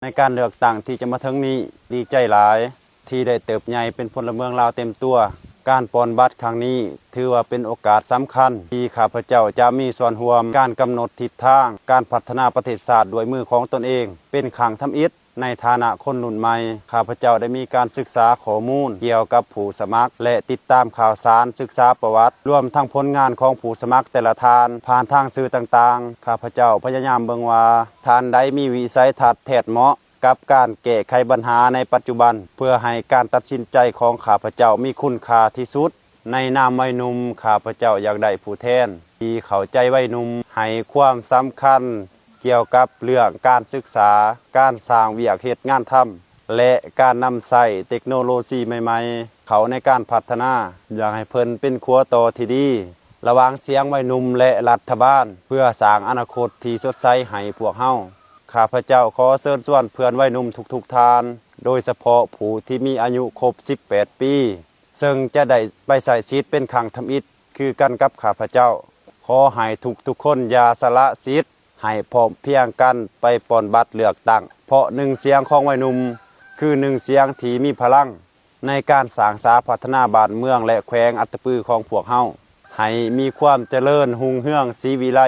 ในการเลือกตั้งที่จะมาถึงนี้ดีใจหลายที่ได้เติบใหญ่เป็นพลเมืองลาวเต็มตัวการปอนบัตรครั้งนี้ถือว่าเป็นโอกาสสำคัญที่ข้าพเจ้าจะมีส่วนร่วมการกำหนดทิศทางการพัฒนาประเทศชาติด้วยมือของตนเองเป็นครั้งทำอิฐในฐานะคนรุ่นใหม่ข้าพเจ้าได้มีการศึกษาข้อมูลเกี่ยวกับผู้สมัครและติดตามข่าวสารศึกษาประวัติรวมทั้งผลงานของผู้สมัครแต่ละท่านผ่านทางสื่อต่างๆข้าพเจ้าพยายามเบิ่งว่าท่านใดมีวิสัยทัศน์แท้เหมาะกับการแก้ไขปัญหาในปัจจุบันเพื่อให้การตัดสินใจของข้าพเจ้ามีคุณค่าที่สุดในนามวัยหนุ่มข้าพเจ้าอยากได้ผู้แทนที่เข้าใจวัยหนุ่มให้ความสำคัญเกี่ยวกับเรื่องการศึกษาการสร้างเวียกเฮ็ดงานทำและการนำใช้เทคโนโลยีใหม่ๆเขาในการพัฒนาอยากให้เพิ่นเป็นขัวต่อที่ดีระหว่างเสียงวัยหนุ่มและรัฐบาลเพื่อสร้างอนาคตที่สดใสให้พวกเฮาข้าพเจ้าขอเชิญชวนเพื่อนวัยหนุ่มทุกๆท่านโดยเฉพาะผู้ที่มีอายุครบ18ปีซึ่งจะได้ไปใส่สิทธิ์เป็นครั้งทำอิฐคือกันกับข้าพเจ้าขอให้ทุกคนอย่าสละสิทธิ์ให้พร้อมเพรียงกันไปปอนบัตรเลือกตั้งเพราะหนึ่งเสียงของวัยหนุ่มคือหนึ่งเสียงที่มีพลังในการสร้างสาพัฒนาบ้านเมืองและแขวงอัตตปือของพวกเฮาให้มีความเจริญรุ่งเรืองศรีวิไล